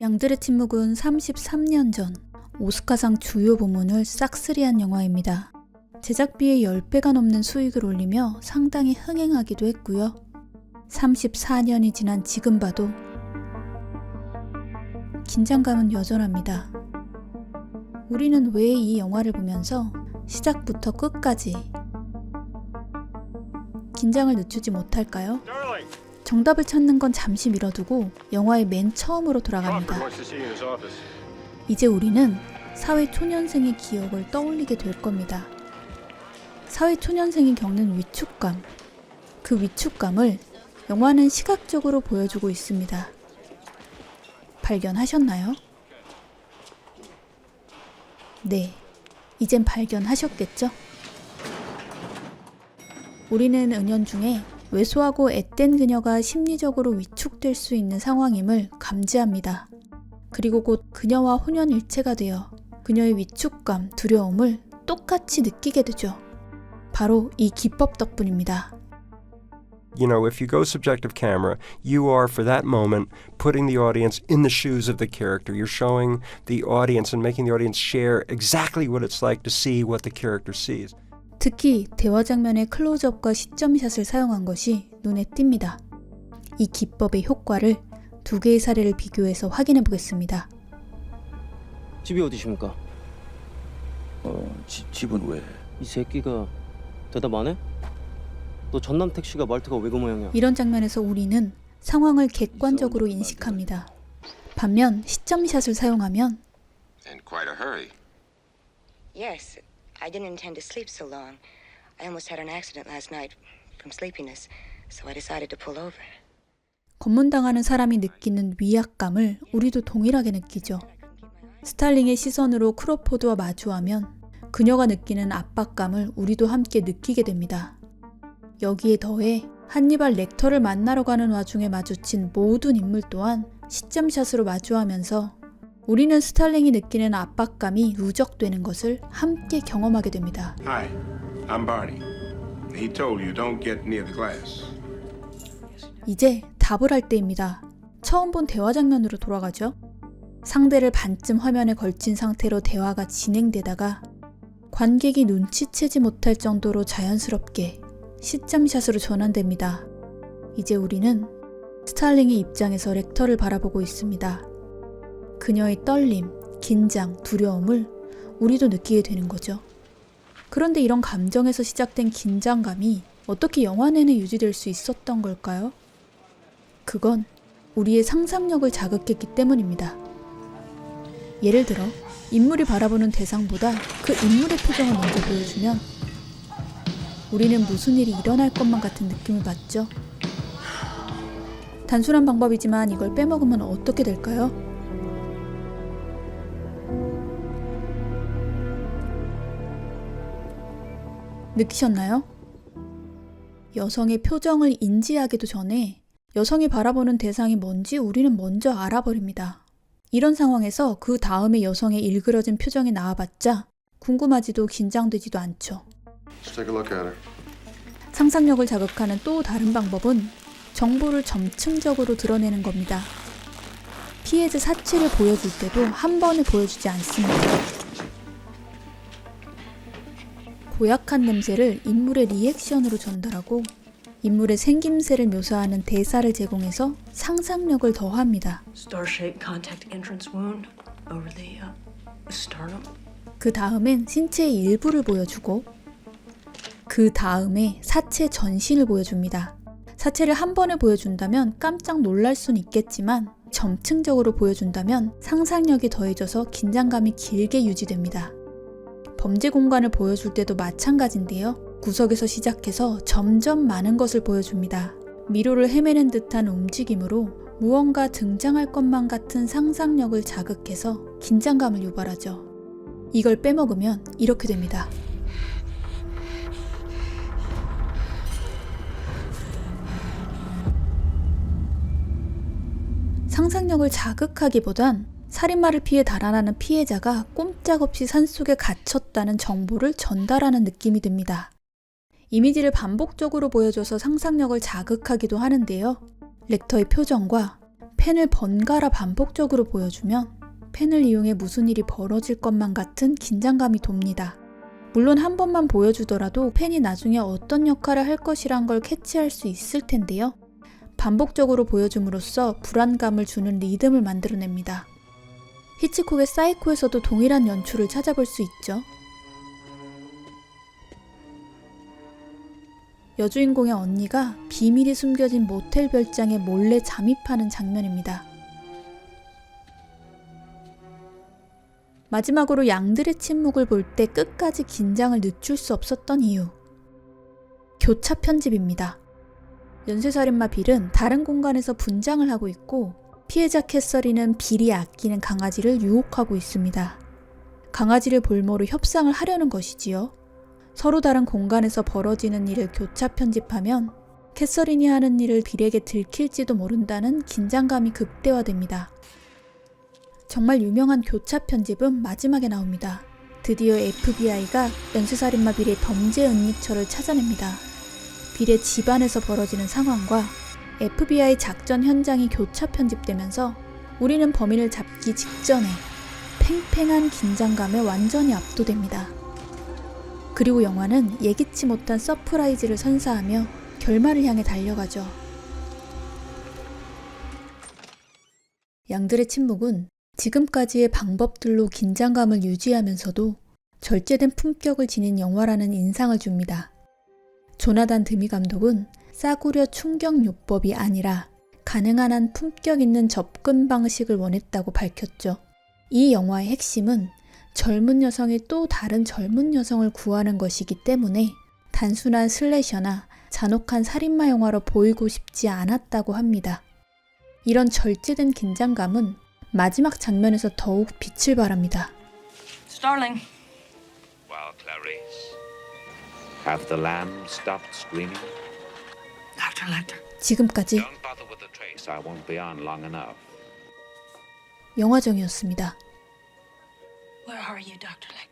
양들의 침묵은 33년 전 오스카상 주요 부문을 싹쓸이한 영화입니다. 제작비의 10배가 넘는 수익을 올리며 상당히 흥행하기도 했고요. 34년이 지난 지금 봐도 긴장감은 여전합니다. 우리는 왜 이 영화를 보면서 시작부터 끝까지 긴장을 늦추지 못할까요? 정답을 찾는 건 잠시 미뤄두고 영화의 맨 처음으로 돌아갑니다. 이제 우리는 사회초년생의 기억을 떠올리게 될 겁니다. 사회초년생이 겪는 위축감, 그 위축감을 영화는 시각적으로 보여주고 있습니다. 발견하셨나요? 네, 이젠 발견하셨겠죠? 우리는 은연중에 왜소하고 앳된 그녀가 심리적으로 위축될 수 있는 상황임을 감지합니다. 그리고 곧 그녀와 혼연일체가 되어 그녀의 위축감, 두려움을 똑같이 느끼게 되죠. 바로 이 기법 덕분입니다. You know, if you go subjective camera, you are, for that moment, putting the audience in the shoes of the character. You're showing the audience and making the audience share exactly what it's like to see what the character sees. 특히 대화 장면의 클로즈업과 시점샷을 사용한 것이 눈에 띕니다. 이 기법의 효과를 두 개의 사례를 비교해서 확인해 보겠습니다. 집이 어디십니까? 집은 왜? 이 새끼가 대답 안 해? 너 전남 택시가 말투가 왜 그 모양이야? 이런 장면에서 우리는 상황을 객관적으로 인식합니다. 반면 시점샷을 사용하면 In quite a hurry. Yes, I didn't intend to sleep so long. I almost had an accident last night from sleepiness, so I decided to pull over. 검문당하는 사람이 느끼는 위압감을 우리도 동일하게 느끼죠. 스탈링의 시선으로 크로포드와 마주하면 그녀가 느끼는 압박감을 우리도 함께 느끼게 됩니다. 여기에 더해 한니발 렉터를 만나러 가는 와중에 마주친 모든 인물 또한 시점샷으로 마주하면서 우리는 스탈링이 느끼는 압박감이 누적되는 것을 함께 경험하게 됩니다. Hi, I'm Barney. He told you don't get near the glass. 이제 답을 할 때입니다. 처음 본 대화 장면으로 돌아가죠. 상대를 반쯤 화면에 걸친 상태로 대화가 진행되다가 관객이 눈치채지 못할 정도로 자연스럽게 시점샷으로 전환됩니다. 이제 우리는 스탈링의 입장에서 렉터를 바라보고 있습니다. 그녀의 떨림, 긴장, 두려움을 우리도 느끼게 되는 거죠. 그런데 이런 감정에서 시작된 긴장감이 어떻게 영화 내내 유지될 수 있었던 걸까요? 그건 우리의 상상력을 자극했기 때문입니다. 예를 들어 인물이 바라보는 대상보다 그 인물의 표정을 먼저 보여주면 우리는 무슨 일이 일어날 것만 같은 느낌을 받죠. 단순한 방법이지만 이걸 빼먹으면 어떻게 될까요? 느끼셨나요? 여성의 표정을 인지하기도 전에 여성이 바라보는 대상이 뭔지 우리는 먼저 알아버립니다. 이런 상황에서 그 다음에 여성의 일그러진 표정이 나와봤자 궁금하지도 긴장되지도 않죠. Let's take a look at her. 상상력을 자극하는 또 다른 방법은 정보를 점층적으로 드러내는 겁니다. 피해자 사체를 보여줄 때도 한 번에 보여주지 않습니다. 고약한 냄새를 인물의 리액션으로 전달하고 인물의 생김새를 묘사하는 대사를 제공해서 상상력을 더합니다. Star-shaped contact entrance wound over the sternum. 그 다음엔 신체의 일부를 보여주고 그 다음에 사체 전신을 보여줍니다. 사체를 한 번에 보여준다면 깜짝 놀랄 순 있겠지만 점층적으로 보여준다면 상상력이 더해져서 긴장감이 길게 유지됩니다. 범죄 공간을 보여줄 때도 마찬가지인데요. 구석에서 시작해서 점점 많은 것을 보여줍니다. 미로를 헤매는 듯한 움직임으로 무언가 등장할 것만 같은 상상력을 자극해서 긴장감을 유발하죠. 이걸 빼먹으면 이렇게 됩니다. 상상력을 자극하기보단 살인마를 피해 달아나는 피해자가 꼼짝없이 산속에 갇혔다는 정보를 전달하는 느낌이 듭니다. 이미지를 반복적으로 보여줘서 상상력을 자극하기도 하는데요. 렉터의 표정과 펜을 번갈아 반복적으로 보여주면 펜을 이용해 무슨 일이 벌어질 것만 같은 긴장감이 돕니다. 물론 한 번만 보여주더라도 펜이 나중에 어떤 역할을 할 것이란 걸 캐치할 수 있을 텐데요. 반복적으로 보여줌으로써 불안감을 주는 리듬을 만들어냅니다. 히치콕의 사이코에서도 동일한 연출을 찾아볼 수 있죠. 여주인공의 언니가 비밀이 숨겨진 모텔 별장에 몰래 잠입하는 장면입니다. 마지막으로 양들의 침묵을 볼 때 끝까지 긴장을 늦출 수 없었던 이유. 교차 편집입니다. 연쇄살인마 빌은 다른 공간에서 분장을 하고 있고 피해자 캐서린은 빌이 아끼는 강아지를 유혹하고 있습니다. 강아지를 볼모로 협상을 하려는 것이지요. 서로 다른 공간에서 벌어지는 일을 교차 편집하면 캐서린이 하는 일을 빌에게 들킬지도 모른다는 긴장감이 극대화됩니다. 정말 유명한 교차 편집은 마지막에 나옵니다. 드디어 FBI가 연쇄살인마 빌의 범죄 은닉처를 찾아냅니다. 빌의 집안에서 벌어지는 상황과 FBI 작전 현장이 교차 편집되면서 우리는 범인을 잡기 직전에 팽팽한 긴장감에 완전히 압도됩니다. 그리고 영화는 예기치 못한 서프라이즈를 선사하며 결말을 향해 달려가죠. 양들의 침묵은 지금까지의 방법들로 긴장감을 유지하면서도 절제된 품격을 지닌 영화라는 인상을 줍니다. 조나단 드미 감독은 싸구려 충격요법이 아니라 가능한 한 품격 있는 접근 방식을 원했다고 밝혔죠. 이 영화의 핵심은 젊은 여성이 또 다른 젊은 여성을 구하는 것이기 때문에 단순한 슬래셔나 잔혹한 살인마 영화로 보이고 싶지 않았다고 합니다. 이런 절제된 긴장감은 마지막 장면에서 더욱 빛을 발합니다. Starling. Well, Clarice, have the lambs stopped screaming? Dr. Lecter. 지금까지 Don't bother with the trace. I won't be on long enough. 영화정이었습니다. Where are you, Dr. Lecter?